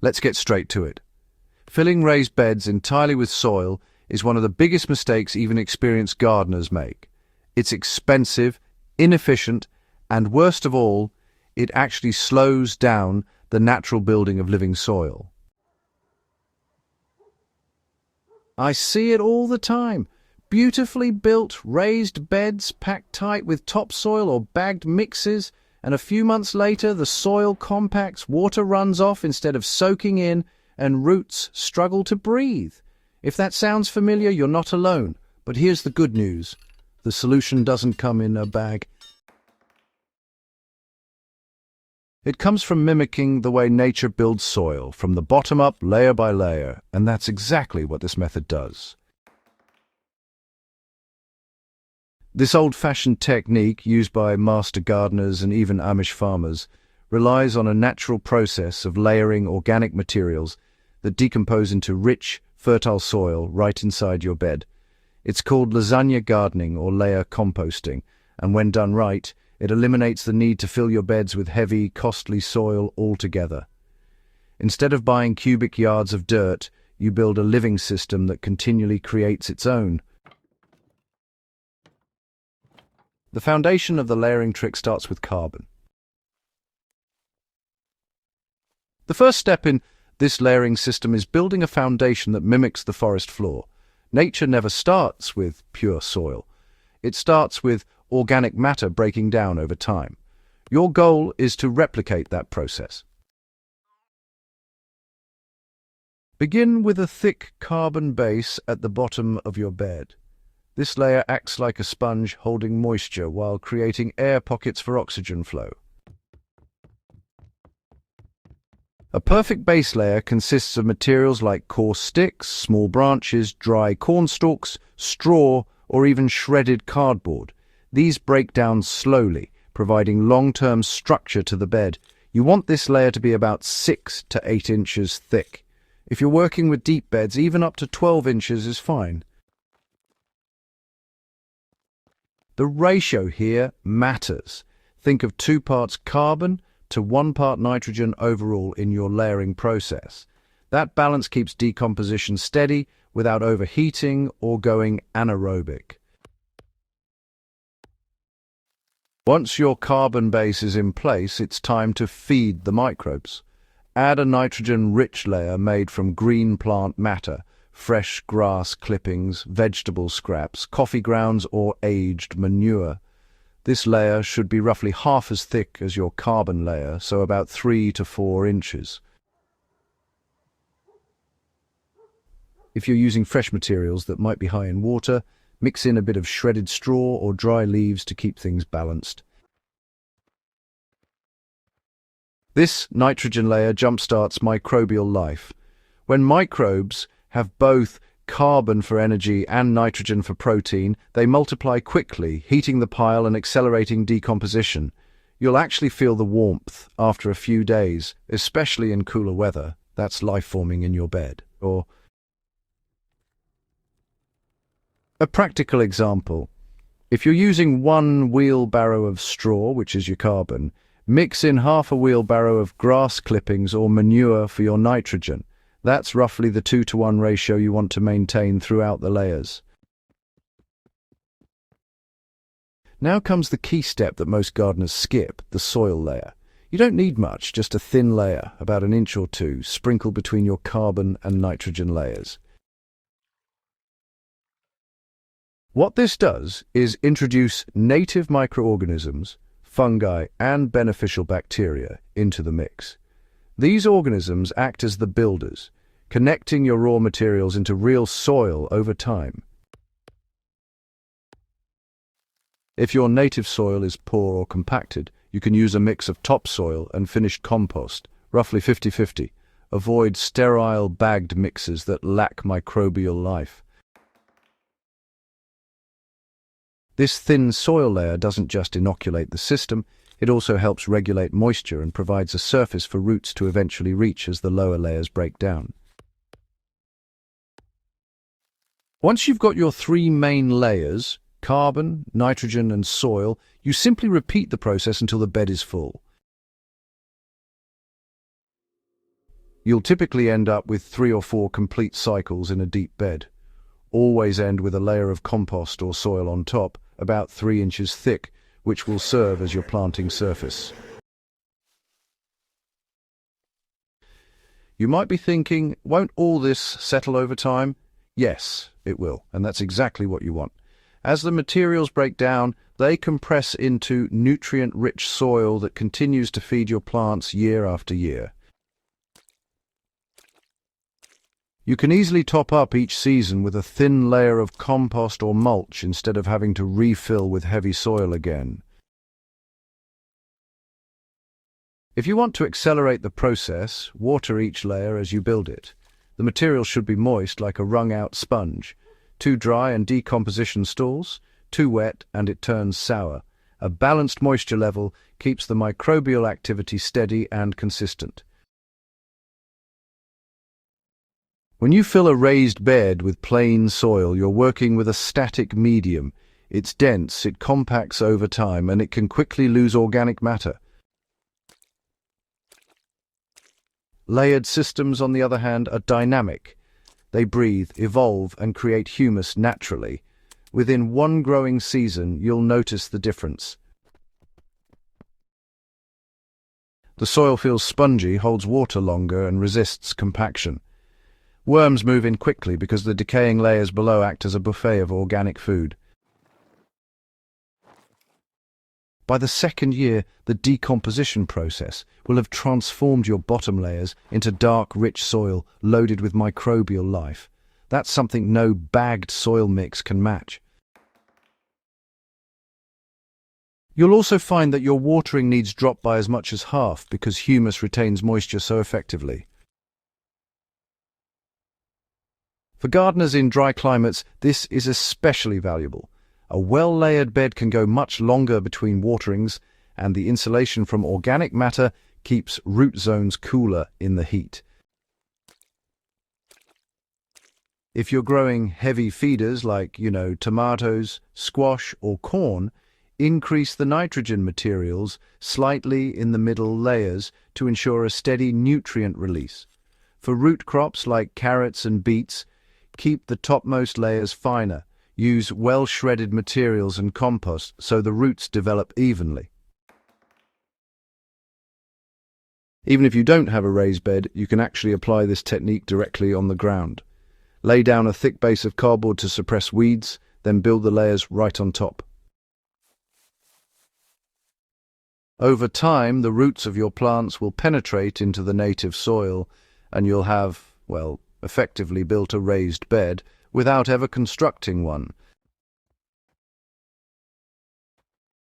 Let's get straight to it. Filling raised beds entirely with soil is one of the biggest mistakes even experienced gardeners make. It's expensive, inefficient, and worst of all, it actually slows down the natural building of living soil. I see it all the time. Beautifully built, raised beds packed tight with topsoil or bagged mixes, and a few months later the soil compacts, water runs off instead of soaking in, and roots struggle to breathe. If that sounds familiar, you're not alone. But here's the good news. The solution doesn't come in a bag. It comes from mimicking the way nature builds soil, from the bottom up, layer by layer, and that's exactly what this method does. This old-fashioned technique, used by master gardeners and even Amish farmers, relies on a natural process of layering organic materials that decompose into rich, fertile soil right inside your bed. It's called lasagna gardening or layer composting, and when done right, it eliminates the need to fill your beds with heavy, costly soil altogether. Instead of buying cubic yards of dirt, you build a living system that continually creates its own. The foundation of the layering trick starts with carbon. The first step in this layering system is building a foundation that mimics the forest floor. Nature never starts with pure soil. It starts with organic matter breaking down over time. Your goal is to replicate that process. Begin with a thick carbon base at the bottom of your bed. This layer acts like a sponge holding moisture while creating air pockets for oxygen flow. A perfect base layer consists of materials like coarse sticks, small branches, dry corn stalks, straw, or even shredded cardboard. These break down slowly, providing long-term structure to the bed. You want this layer to be about 6 to 8 inches thick. If you're working with deep beds, even up to 12 inches is fine. The ratio here matters. Think of 2 parts carbon to 1 part nitrogen overall in your layering process. That balance keeps decomposition steady without overheating or going anaerobic. Once your carbon base is in place, it's time to feed the microbes. Add a nitrogen-rich layer made from green plant matter, fresh grass clippings, vegetable scraps, coffee grounds, or aged manure. This layer should be roughly half as thick as your carbon layer, so about 3 to 4 inches. If you're using fresh materials that might be high in water, mix in a bit of shredded straw or dry leaves to keep things balanced. This nitrogen layer jumpstarts microbial life. When microbes have both carbon for energy and nitrogen for protein, they multiply quickly, heating the pile and accelerating decomposition. You'll actually feel the warmth after a few days, especially in cooler weather. That's life forming in your bed. Or a practical example. If you're using 1 wheelbarrow of straw, which is your carbon, mix in half a wheelbarrow of grass clippings or manure for your nitrogen. That's roughly the 2-to-1 ratio you want to maintain throughout the layers. Now comes the key step that most gardeners skip, the soil layer. You don't need much, just a thin layer, about 1 inch or 2, sprinkled between your carbon and nitrogen layers. What this does is introduce native microorganisms, fungi, and beneficial bacteria into the mix. These organisms act as the builders, connecting your raw materials into real soil over time. If your native soil is poor or compacted, you can use a mix of topsoil and finished compost, roughly 50-50. Avoid sterile bagged mixes that lack microbial life. This thin soil layer doesn't just inoculate the system, it also helps regulate moisture and provides a surface for roots to eventually reach as the lower layers break down. Once you've got your 3 main layers, carbon, nitrogen, and soil, you simply repeat the process until the bed is full. You'll typically end up with 3 or 4 complete cycles in a deep bed. Always end with a layer of compost or soil on top, about 3 inches thick, which will serve as your planting surface. You might be thinking, won't all this settle over time? Yes, it will, and that's exactly what you want. As the materials break down, they compress into nutrient-rich soil that continues to feed your plants year after year. You can easily top up each season with a thin layer of compost or mulch instead of having to refill with heavy soil again. If you want to accelerate the process, water each layer as you build it. The material should be moist like a wrung-out sponge. Too dry and decomposition stalls. Too wet and it turns sour. A balanced moisture level keeps the microbial activity steady and consistent. When you fill a raised bed with plain soil, you're working with a static medium. It's dense, it compacts over time, and it can quickly lose organic matter. Layered systems, on the other hand, are dynamic. They breathe, evolve, and create humus naturally. Within one growing season, you'll notice the difference. The soil feels spongy, holds water longer, and resists compaction. Worms move in quickly because the decaying layers below act as a buffet of organic food. By the second year, the decomposition process will have transformed your bottom layers into dark, rich soil loaded with microbial life. That's something no bagged soil mix can match. You'll also find that your watering needs drop by as much as half because humus retains moisture so effectively. For gardeners in dry climates, this is especially valuable. A well-layered bed can go much longer between waterings, and the insulation from organic matter keeps root zones cooler in the heat. If you're growing heavy feeders like, tomatoes, squash, or corn, increase the nitrogen materials slightly in the middle layers to ensure a steady nutrient release. For root crops like carrots and beets, keep the topmost layers finer. Use well-shredded materials and compost so the roots develop evenly. Even if you don't have a raised bed, you can actually apply this technique directly on the ground. Lay down a thick base of cardboard to suppress weeds, then build the layers right on top. Over time, the roots of your plants will penetrate into the native soil, and you'll have, effectively built a raised bed without ever constructing one.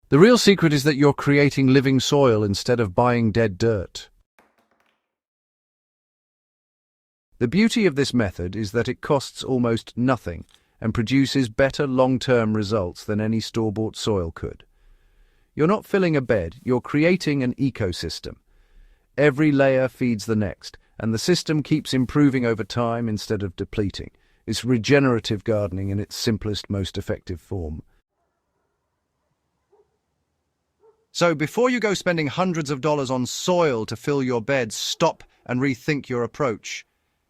The real secret is that you're creating living soil instead of buying dead dirt. The beauty of this method is that it costs almost nothing and produces better long-term results than any store-bought soil could. You're not filling a bed, you're creating an ecosystem. Every layer feeds the next, and the system keeps improving over time instead of depleting. It's regenerative gardening in its simplest, most effective form. So before you go spending hundreds of dollars on soil to fill your beds, stop and rethink your approach.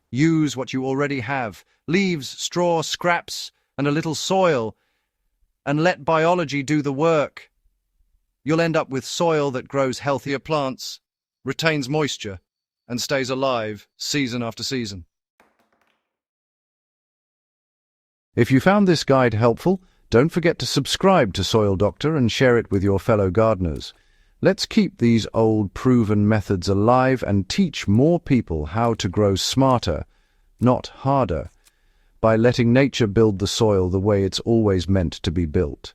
Use what you already have: leaves, straw, scraps, and a little soil, and let biology do the work. You'll end up with soil that grows healthier plants, retains moisture, and stays alive season after season. If you found this guide helpful, don't forget to subscribe to Soil Doctor and share it with your fellow gardeners. Let's keep these old proven methods alive and teach more people how to grow smarter, not harder, by letting nature build the soil the way it's always meant to be built.